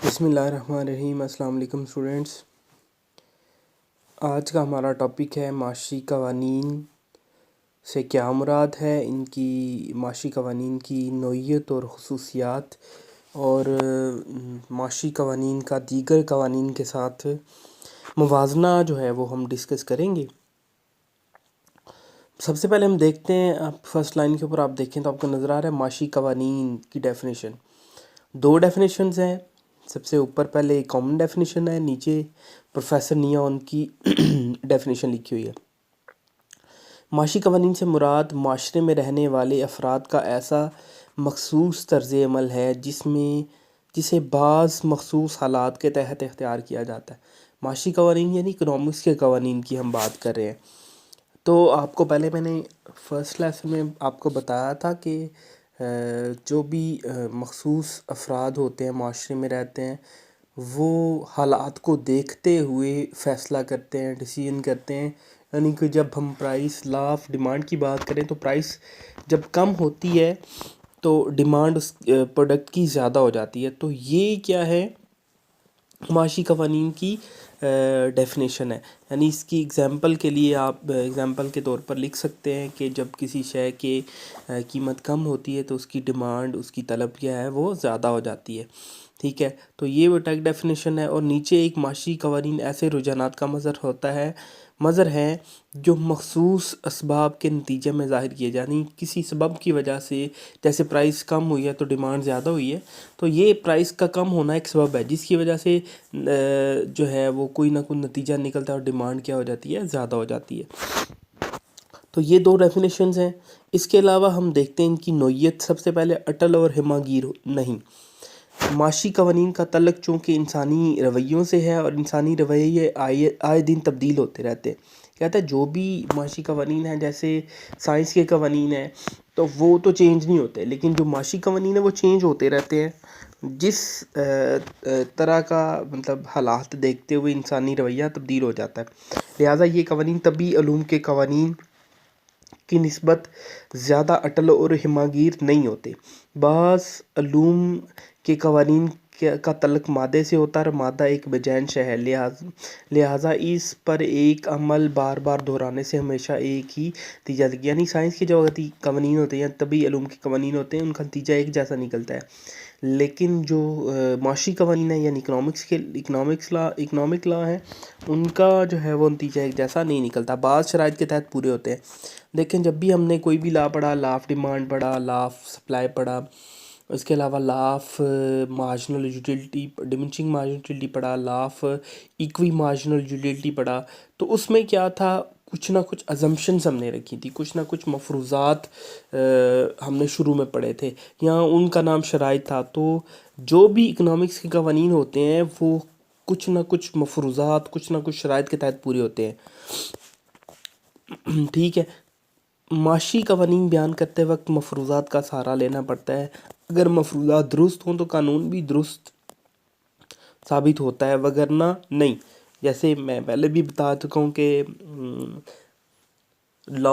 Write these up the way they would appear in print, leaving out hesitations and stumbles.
بسم اللہ الرحمن الرحیم۔ السلام علیکم اسٹوڈنٹس۔ آج کا ہمارا ٹاپک ہے معاشی قوانین سے کیا مراد ہے، ان کی معاشی قوانین کی نوعیت اور خصوصیات، اور معاشی قوانین کا دیگر قوانین کے ساتھ موازنہ جو ہے وہ ہم ڈسکس کریں گے۔ سب سے پہلے ہم دیکھتے ہیں، آپ فرسٹ لائن کے اوپر آپ دیکھیں تو آپ کو نظر آ رہا ہے معاشی قوانین کی ڈیفینیشن۔ دو ڈیفینیشنز ہیں، سب سے اوپر پہلے کامن ڈیفینیشن ہے، نیچے پروفیسر نیون کی ڈیفینیشن لکھی ہوئی ہے۔ معاشی قوانین سے مراد معاشرے میں رہنے والے افراد کا ایسا مخصوص طرز عمل ہے جسے بعض مخصوص حالات کے تحت اختیار کیا جاتا ہے۔ معاشی قوانین یعنی اکنامکس کے قوانین کی ہم بات کر رہے ہیں۔ تو آپ کو پہلے میں نے فرسٹ لیسن میں آپ کو بتایا تھا کہ جو بھی مخصوص افراد ہوتے ہیں معاشرے میں رہتے ہیں، وہ حالات کو دیکھتے ہوئے فیصلہ کرتے ہیں، ڈیسیژن کرتے ہیں۔ یعنی کہ جب ہم پرائس لا آف ڈیمانڈ کی بات کریں تو پرائس جب کم ہوتی ہے تو ڈیمانڈ اس پروڈکٹ کی زیادہ ہو جاتی ہے۔ تو یہ کیا ہے، معاشی قوانین کی ڈیفینیشن ہے۔ یعنی اس کی اگزامپل کے لیے آپ اگزامپل کے طور پر لکھ سکتے ہیں کہ جب کسی شے کی قیمت کم ہوتی ہے تو اس کی ڈیمانڈ، اس کی طلب کیا ہے، وہ زیادہ ہو جاتی ہے۔ ٹھیک ہے، تو یہ وہ ٹیک ڈیفینیشن ہے۔ اور نیچے ایک معاشی قوانین ایسے رجحانات کا مظہر ہے جو مخصوص اسباب کے نتیجے میں ظاہر کیے جاتے ہیں۔ کسی سبب کی وجہ سے، جیسے پرائس کم ہوئی ہے تو ڈیمانڈ زیادہ ہوئی ہے، تو یہ پرائس کا کم ہونا ایک سبب ہے جس کی وجہ سے جو ہے وہ کوئی نہ کوئی نتیجہ نکلتا ہے اور ڈیمانڈ کیا ہو جاتی ہے، زیادہ ہو جاتی ہے۔ تو یہ دو ڈیفینیشنز ہیں۔ اس کے علاوہ ہم دیکھتے ہیں ان کی نوعیت۔ سب سے پہلے اٹل اور ہمہ گیر نہیں۔ معاشی قوانین کا تعلق چونکہ انسانی رویوں سے ہے، اور انسانی رویے آئے دن تبدیل ہوتے رہتے ہیں۔ کہتا ہے جو بھی معاشی قوانین ہیں، جیسے سائنس کے قوانین ہیں تو وہ تو چینج نہیں ہوتے، لیکن جو معاشی قوانین ہیں وہ چینج ہوتے رہتے ہیں۔ جس طرح کا حالات دیکھتے ہوئے انسانی رویہ تبدیل ہو جاتا ہے، لہٰذا یہ قوانین طبی علوم کے قوانین کی نسبت زیادہ اٹل اور ہمہ گیر نہیں ہوتے۔ بعض علوم کے قوانین کا تعلق مادے سے ہوتا ہے اور مادہ ایک بیجان شے ہے، لہٰذا اس پر ایک عمل بار بار دہرانے سے ہمیشہ ایک ہی نتیجہ نکلتا ہے۔ یعنی سائنس کے جو قوانین ہوتے ہیں، طبی علوم کے قوانین ہوتے ہیں، ان کا نتیجہ ایک جیسا نکلتا ہے، لیکن جو معاشی قوانین ہیں یعنی اکنامک لا ہیں، ان کا جو ہے وہ نتیجہ ایک جیسا نہیں نکلتا، بعض شرائط کے تحت پورے ہوتے ہیں۔ لیکن جب بھی ہم نے کوئی بھی لا پڑھا، لا آف ڈیمانڈ پڑھا، لا آف سپلائی پڑھا، اس کے علاوہ law of marginal utility, diminishing marginal utility پڑھا، law of equi marginal utility پڑھا، تو اس میں کیا تھا، کچھ نہ کچھ ازمپشنز ہم نے رکھی تھی، کچھ نہ کچھ مفروضات ہم نے شروع میں پڑھے تھے، یہاں ان کا نام شرائط تھا۔ تو جو بھی اکنامکس کے قوانین ہوتے ہیں وہ کچھ نہ کچھ مفروضات، کچھ نہ کچھ شرائط کے تحت پورے ہوتے ہیں۔ ٹھیک ہے، معاشی قوانین بیان کرتے وقت مفروضات کا سہارا لینا پڑتا ہے۔ اگر مفروضات درست ہوں تو قانون بھی درست ثابت ہوتا ہے، وگرنہ نہیں۔ جیسے میں پہلے بھی بتا چکا ہوں کہ لا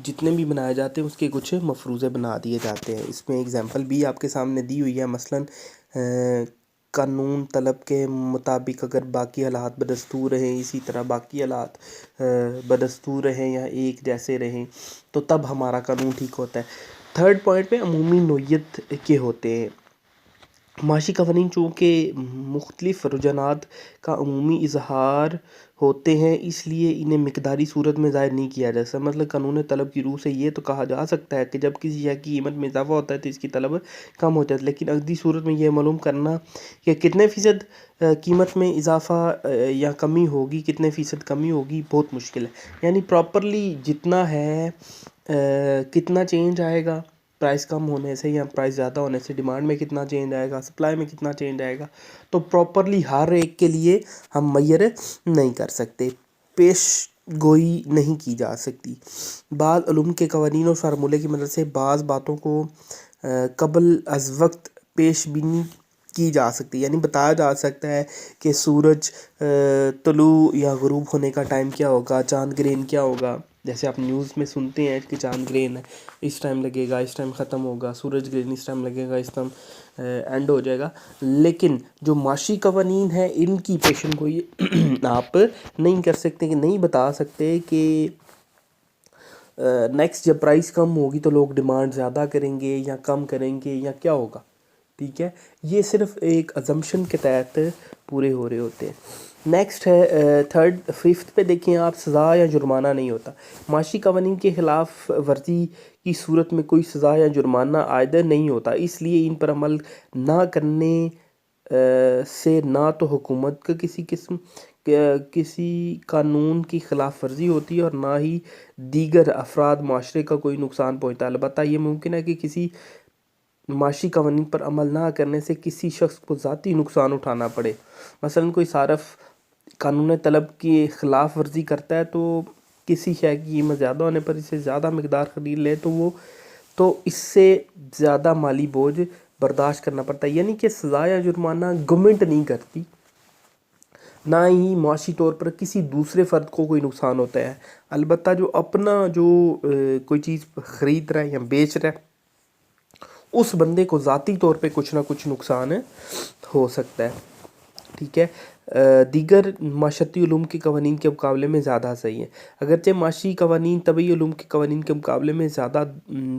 جتنے بھی بنائے جاتے ہیں اس کے کچھ مفروضے بنا دیے جاتے ہیں۔ اس میں اگزامپل بھی آپ کے سامنے دی ہوئی ہے، مثلاً قانون طلب کے مطابق اگر باقی حالات بدستور رہیں، اسی طرح باقی حالات بدستور رہیں یا ایک جیسے رہیں، تو تب ہمارا قانون ٹھیک ہوتا ہے۔ تھرڈ پوائنٹ پہ عمومی نوعیت کے ہوتے ہیں۔ معاشی قوانین چونکہ مختلف رجحانات کا عمومی اظہار ہوتے ہیں، اس لیے انہیں مقداری صورت میں ظاہر نہیں کیا جا سکتا۔ مطلب قانون طلب کی روح سے یہ تو کہا جا سکتا ہے کہ جب کسی شے کی قیمت میں اضافہ ہوتا ہے تو اس کی طلب کم ہو جاتی ہے، لیکن عقدی صورت میں یہ معلوم کرنا کہ کتنے فیصد قیمت میں اضافہ یا کمی ہوگی، کتنے فیصد کمی ہوگی، بہت مشکل ہے۔ یعنی پراپرلی جتنا ہے کتنا چینج آئے گا پرائس کم ہونے سے یا پرائس زیادہ ہونے سے، ڈیمانڈ میں کتنا چینج آئے گا، سپلائی میں کتنا چینج آئے گا، تو پراپرلی ہر ایک کے لیے ہم میئر نہیں کر سکتے، پیش گوئی نہیں کی جا سکتی۔ بعض علوم کے قوانین اور فارمولے کی مدد سے بعض باتوں کو قبل از وقت پیش بینی کی جا سکتی ہے، یعنی بتایا جا سکتا ہے کہ سورج طلوع یا غروب ہونے کا ٹائم کیا ہوگا، چاند گرہن کیا ہوگا. جیسے آپ نیوز میں سنتے ہیں کہ چاند گرہن اس ٹائم لگے گا، اس ٹائم ختم ہوگا، سورج گرہن اس ٹائم لگے گا، اس ٹائم اینڈ ہو جائے گا. لیکن جو معاشی قوانین ہیں ان کی پیشن گوئی آپ نہیں کر سکتے، کہ نہیں بتا سکتے کہ نیکسٹ جب پرائس کم ہوگی تو لوگ ڈیمانڈ زیادہ کریں گے یا کم کریں گے یا کیا ہوگا. ٹھیک ہے، یہ صرف ایک ازمپشن کے تحت پورے ہو رہے ہوتے ہیں. نیکسٹ ہے ففتھ پہ دیکھیں آپ، سزا یا جرمانہ نہیں ہوتا. معاشی قوانین کے خلاف ورزی کی صورت میں کوئی سزا یا جرمانہ عائد نہیں ہوتا، اس لیے ان پر عمل نہ کرنے سے نہ تو حکومت کا کسی قانون کی خلاف ورزی ہوتی ہے اور نہ ہی دیگر افراد معاشرے کا کوئی نقصان پہنچتا ہے. البتہ یہ ممکن ہے کہ کسی معاشی قوانین پر عمل نہ کرنے سے کسی شخص کو ذاتی نقصان اٹھانا پڑے. مثلا کوئی صارف قانون طلب کی خلاف ورزی کرتا ہے تو کسی شے کی قیمت زیادہ ہونے پر اسے زیادہ مقدار خرید لے تو اس سے زیادہ مالی بوجھ برداشت کرنا پڑتا ہے. یعنی کہ سزا یا جرمانہ گورنمنٹ نہیں کرتی، نہ ہی معاشی طور پر کسی دوسرے فرد کو کوئی نقصان ہوتا ہے. البتہ جو اپنا کوئی چیز خرید رہا ہے یا بیچ رہا ہے اس بندے کو ذاتی طور پہ کچھ نہ کچھ نقصان ہو سکتا ہے. ٹھیک ہے، دیگر معاشرتی علوم کے قوانین کے مقابلے میں زیادہ صحیح ہے. اگرچہ معاشی قوانین طبعی علوم کے قوانین کے مقابلے میں زیادہ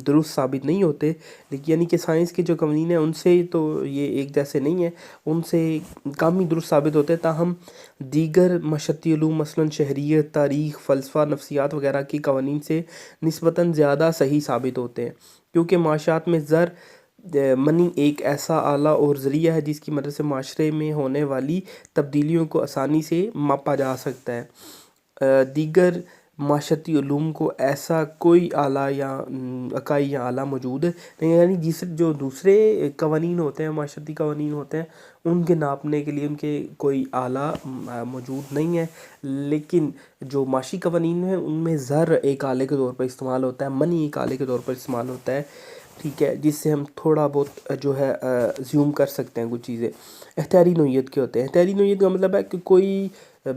درست ثابت نہیں ہوتے، لیکن یعنی کہ سائنس کے جو قوانین ہیں ان سے تو یہ ایک جیسے نہیں ہیں، ان سے کم ہی درست ثابت ہوتے ہیں. تاہم دیگر معاشرتی علوم مثلا شہریت، تاریخ، فلسفہ، نفسیات وغیرہ کے قوانین سے نسبتاً زیادہ صحیح ثابت ہوتے ہیں، کیونکہ معاشیات میں زر منی ایک ایسا آلہ اور ذریعہ ہے جس کی مدد سے معاشرے میں ہونے والی تبدیلیوں کو آسانی سے ماپا جا سکتا ہے. دیگر معاشرتی علوم کو ایسا کوئی آلہ یا اکائی یا آلہ موجود نہیں، یعنی جو دوسرے قوانین ہوتے ہیں، معاشرتی قوانین ہوتے ہیں، ان کے ناپنے کے لیے ان کے کوئی آلہ موجود نہیں ہے. لیکن جو معاشی قوانین ہیں ان میں زر ایک آلے کے طور پر استعمال ہوتا ہے، منی ایک آلے کے طور پر استعمال ہوتا ہے. ٹھیک ہے، جس سے ہم تھوڑا بہت جو ہے زیوم کر سکتے ہیں کچھ چیزیں. اختیاری نوعیت کے ہوتے ہیں. اختیاری نوعیت کا مطلب ہے کہ کوئی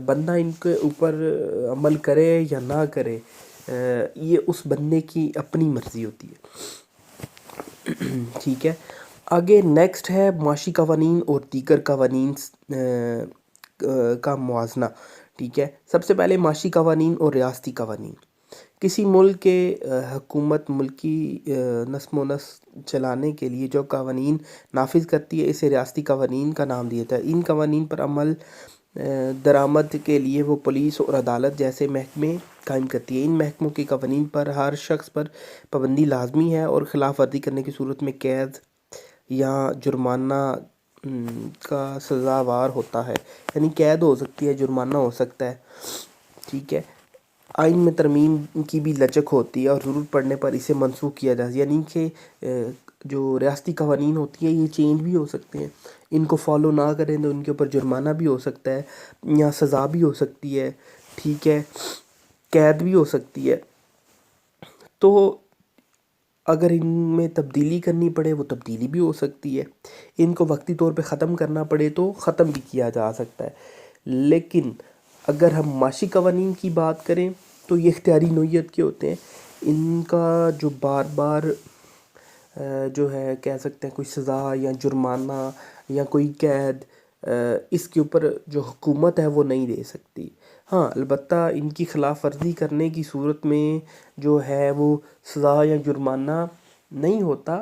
بندہ ان کے اوپر عمل کرے یا نہ کرے، یہ اس بندے کی اپنی مرضی ہوتی ہے. ٹھیک ہے، آگے نیکسٹ ہے معاشی قوانین اور دیگر قوانین کا موازنہ. ٹھیک ہے، سب سے پہلے معاشی قوانین اور ریاستی قوانین. کسی ملک کے حکومت ملکی نظم و نسق چلانے کے لیے جو قوانین نافذ کرتی ہے اسے ریاستی قوانین کا نام دیا جاتا ہے. ان قوانین پر عمل درآمد کے لیے وہ پولیس اور عدالت جیسے محکمے قائم کرتی ہے. ان محکموں کے قوانین پر ہر شخص پر پابندی لازمی ہے اور خلاف ورزی کرنے کی صورت میں قید یا جرمانہ کا سزاوار ہوتا ہے. یعنی قید ہو سکتی ہے، جرمانہ ہو سکتا ہے. ٹھیک ہے، آئین میں ترمیم کی بھی لچک ہوتی ہے اور ضرورت پڑنے پر اسے منسوخ کیا جاتا ہے. یعنی کہ جو ریاستی قوانین ہوتی ہیں یہ چینج بھی ہو سکتے ہیں، ان کو فالو نہ کریں تو ان کے اوپر جرمانہ بھی ہو سکتا ہے یا سزا بھی ہو سکتی ہے. ٹھیک ہے، قید بھی ہو سکتی ہے. تو اگر ان میں تبدیلی کرنی پڑے وہ تبدیلی بھی ہو سکتی ہے. ان کو وقتی طور پہ ختم کرنا پڑے تو ختم بھی کیا جا سکتا ہے. لیکن اگر ہم معاشی قوانین کی بات کریں تو یہ اختیاری نوعیت کے ہوتے ہیں. ان کا جو بار بار جو ہے کہہ سکتے ہیں کوئی سزا یا جرمانہ یا کوئی قید اس کے اوپر جو حکومت ہے وہ نہیں دے سکتی. ہاں، البتہ ان کی خلاف ورزی کرنے کی صورت میں جو ہے وہ سزا یا جرمانہ نہیں ہوتا،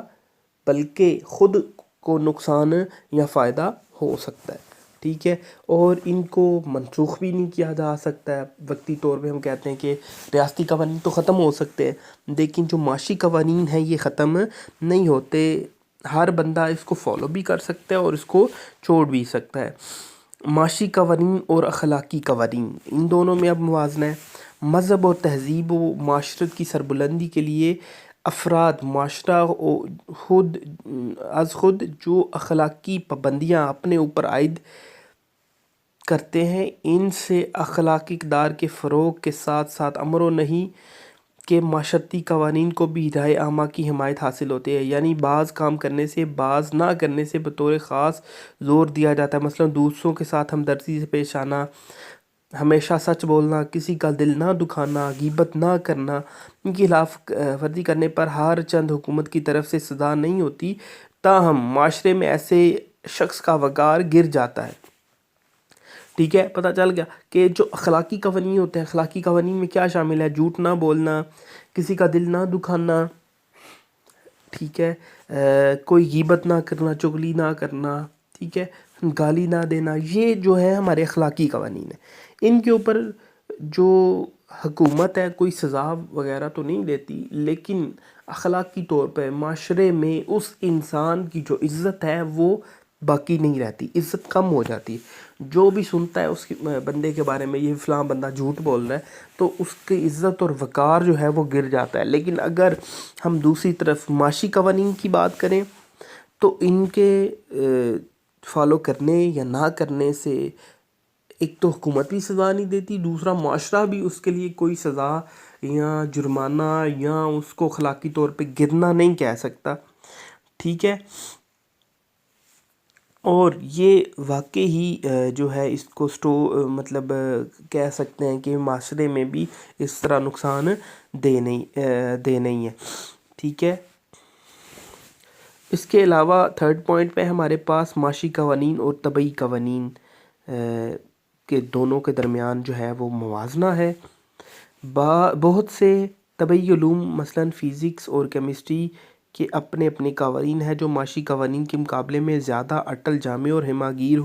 بلکہ خود کو نقصان یا فائدہ ہو سکتا ہے. ٹھیک ہے، اور ان کو منسوخ بھی نہیں کیا جا سکتا ہے. وقتی طور پہ ہم کہتے ہیں کہ ریاستی قوانین تو ختم ہو سکتے ہیں لیکن جو معاشی قوانین ہیں یہ ختم نہیں ہوتے. ہر بندہ اس کو فالو بھی کر سکتا ہے اور اس کو چھوڑ بھی سکتا ہے. معاشی قوانین اور اخلاقی قوانین، ان دونوں میں اب موازنہ ہے. مذہب اور تہذیب و معاشرت کی سربلندی کے لیے افراد معاشرہ خود جو اخلاقی پابندیاں اپنے اوپر عائد کرتے ہیں ان سے اخلاقی اقدار کے فروغ کے ساتھ ساتھ امر و نہی کہ معاشرتی قوانین کو بھی رائے عامہ کی حمایت حاصل ہوتی ہے، یعنی بعض کام کرنے سے بعض نہ کرنے سے بطور خاص زور دیا جاتا ہے، مثلا دوسروں کے ساتھ ہمدردی سے پیش آنا، ہمیشہ سچ بولنا، کسی کا دل نہ دکھانا، غیبت نہ کرنا، ان کی خلاف ورزی کرنے پر ہر چند حکومت کی طرف سے سزا نہیں ہوتی، تاہم معاشرے میں ایسے شخص کا وقار گر جاتا ہے۔ ٹھیک ہے، پتہ چل گیا کہ جو اخلاقی قوانین ہوتے ہیں، اخلاقی قوانین میں کیا شامل ہے؟ جھوٹ نہ بولنا، کسی کا دل نہ دکھانا، ٹھیک ہے، کوئی غیبت نہ کرنا، چغلی نہ کرنا، ٹھیک ہے، گالی نہ دینا، یہ جو ہے ہمارے اخلاقی قوانین ہیں۔ ان کے اوپر جو حکومت ہے کوئی سزا وغیرہ تو نہیں دیتی، لیکن اخلاقی طور پہ معاشرے میں اس انسان کی جو عزت ہے وہ باقی نہیں رہتی، عزت کم ہو جاتی ہے۔ جو بھی سنتا ہے اس بندے کے بارے میں یہ فلاں بندہ جھوٹ بول رہا ہے، تو اس کی عزت اور وقار جو ہے وہ گر جاتا ہے۔ لیکن اگر ہم دوسری طرف معاشی قوانین کی بات کریں تو ان کے فالو کرنے یا نہ کرنے سے ایک تو حکومت بھی سزا نہیں دیتی، دوسرا معاشرہ بھی اس کے لیے کوئی سزا یا جرمانہ یا اس کو اخلاقی طور پہ گرنا نہیں کہہ سکتا، ٹھیک ہے۔ اور یہ واقعی ہی جو ہے اس کو مطلب کہہ سکتے ہیں کہ معاشرے میں بھی اس طرح نقصان دہ نہیں ہے، ٹھیک ہے۔ اس کے علاوہ تھرڈ پوائنٹ پہ ہمارے پاس معاشی قوانین اور طبعی قوانین کے دونوں کے درمیان جو ہے وہ موازنہ ہے۔ بہت سے طبعی علوم مثلاً فزکس اور کیمسٹری کے اپنے قوانین ہیں جو معاشی قوانین کے مقابلے میں زیادہ اٹل، جامع اور ہمہ گیر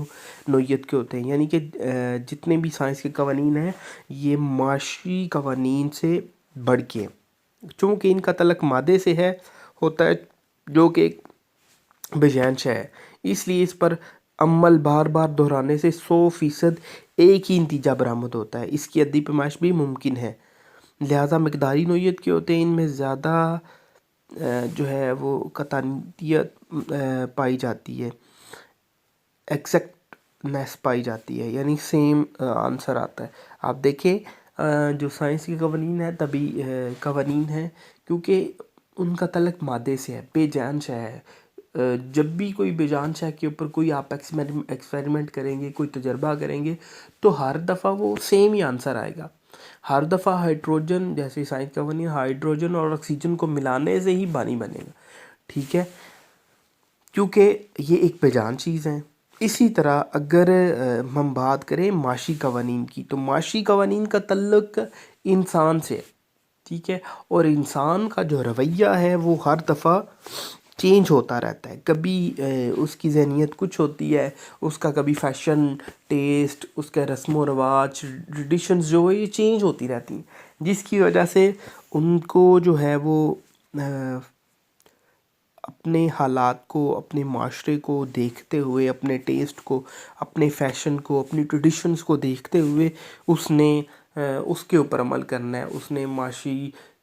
نوعیت کے ہوتے ہیں، یعنی کہ جتنے بھی سائنس کے قوانین ہیں یہ معاشی قوانین سے بڑھ کے، چونکہ ان کا تعلق مادے سے ہوتا ہے جو کہ ایک بیجان شے ہے، اس لیے اس پر عمل بار بار دہرانے سے 100% ایک ہی نتیجہ برآمد ہوتا ہے، اس کی عددی پیمائش بھی ممکن ہے، لہٰذا مقداری نوعیت کے ہوتے ہیں، ان میں زیادہ جو ہے وہ قطعیت پائی جاتی ہے، ایکزیکٹنیس پائی جاتی ہے، یعنی سیم آنسر آتا ہے۔ آپ دیکھیں جو سائنس کے قوانین ہیں طبی قوانین ہیں، کیونکہ ان کا تعلق مادے سے ہے، بے جان شے ہے، جب بھی کوئی بے جان شے کے اوپر کوئی آپ ایکسپیریمنٹ کریں گے، کوئی تجربہ کریں گے تو ہر دفعہ وہ سیم ہی آنسر آئے گا۔ ہر دفعہ ہائیڈروجن، جیسے سائنس کا قوانین، ہائیڈروجن اور آکسیجن کو ملانے سے ہی پانی بنے گا، ٹھیک ہے، کیونکہ یہ ایک بے جان چیز ہے۔ اسی طرح اگر ہم بات کریں معاشی قوانین کی تو معاشی قوانین کا تعلق انسان سے ہے، ٹھیک ہے، اور انسان کا جو رویہ ہے وہ ہر دفعہ چینج ہوتا رہتا ہے، کبھی اس کی ذہنیت کچھ ہوتی ہے، اس کا کبھی فیشن، ٹیسٹ، اس کا رسم و رواج، ٹریڈیشنز جو ہے یہ چینج ہوتی رہتی ہیں، جس کی وجہ سے ان کو جو ہے وہ اپنے حالات کو، اپنے معاشرے کو دیکھتے ہوئے، اپنے ٹیسٹ کو، اپنے فیشن کو، اپنی ٹریڈیشنز کو دیکھتے ہوئے اس نے اس کے اوپر عمل کرنا ہے، اس نے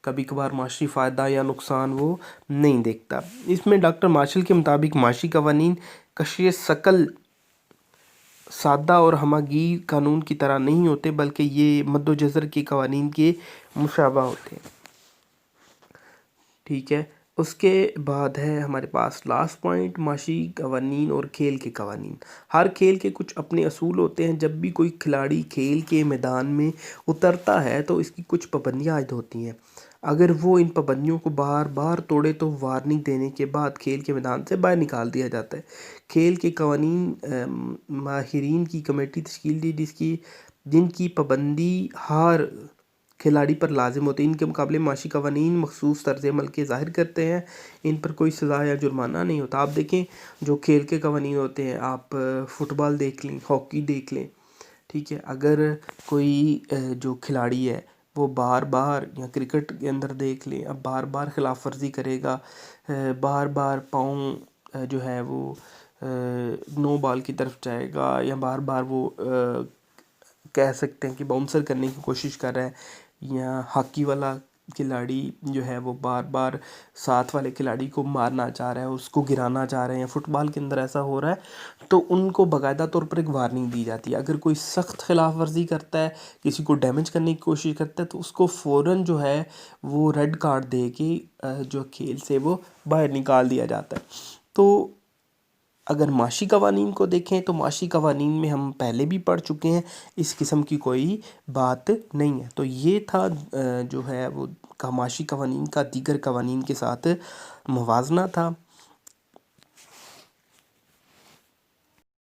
کبھی کبھار معاشی فائدہ یا نقصان وہ نہیں دیکھتا۔ اس میں ڈاکٹر مارشل کے مطابق معاشی قوانین کشش ثقل سادہ اور ہمہ گیر قانون کی طرح نہیں ہوتے، بلکہ یہ مد و جزر کے قوانین کے مشابہ ہوتے ہیں، ٹھیک ہے۔ اس کے بعد ہے ہمارے پاس لاسٹ پوائنٹ، معاشی قوانین اور کھیل کے قوانین۔ ہر کھیل کے کچھ اپنے اصول ہوتے ہیں، جب بھی کوئی کھلاڑی کھیل کے میدان میں اترتا ہے تو اس کی کچھ پابندیاں عائد ہوتی ہیں، اگر وہ ان پابندیوں کو بار بار توڑے تو وارننگ دینے کے بعد کھیل کے میدان سے باہر نکال دیا جاتا ہے۔ کھیل کے قوانین ماہرین کی کمیٹی تشکیل دی جن کی پابندی ہر کھلاڑی پر لازم ہوتی ہے، ان کے مقابلے معاشی قوانین مخصوص طرز عمل کے ظاہر کرتے ہیں، ان پر کوئی سزا یا جرمانہ نہیں ہوتا۔ آپ دیکھیں جو کھیل کے قوانین ہوتے ہیں، آپ فٹ بال دیکھ لیں، ہاکی دیکھ لیں، ٹھیک ہے، اگر کوئی جو کھلاڑی ہے وہ بار بار، یا کرکٹ کے اندر دیکھ لیں، اب بار بار خلاف ورزی کرے گا، بار بار پاؤں جو ہے وہ نو بال کی طرف جائے گا، یا بار بار وہ کہہ سکتے ہیں کہ باؤنسر کرنے کی کوشش کر رہا ہے، یا ہاکی والا کھلاڑی جو ہے وہ بار بار ساتھ والے کھلاڑی کو مارنا چاہ رہا ہے، اس کو گرانا چاہ رہے ہیں، فٹ بال کے اندر ایسا ہو رہا ہے، تو ان کو باقاعدہ طور پر ایک وارننگ دی جاتی ہے. اگر کوئی سخت خلاف ورزی کرتا ہے، کسی کو ڈیمیج کرنے کی کوشش کرتا ہے، تو اس کو فوراً جو ہے وہ ریڈ کارڈ دے کے جو کھیل سے وہ باہر نکال دیا جاتا ہے. تو اگر معاشی قوانین کو دیکھیں تو معاشی قوانین میں ہم پہلے بھی پڑھ چکے ہیں، اس قسم کی کوئی بات نہیں ہے. تو یہ تھا جو ہے وہ معاشی قوانین کا دیگر قوانین کے ساتھ موازنہ تھا.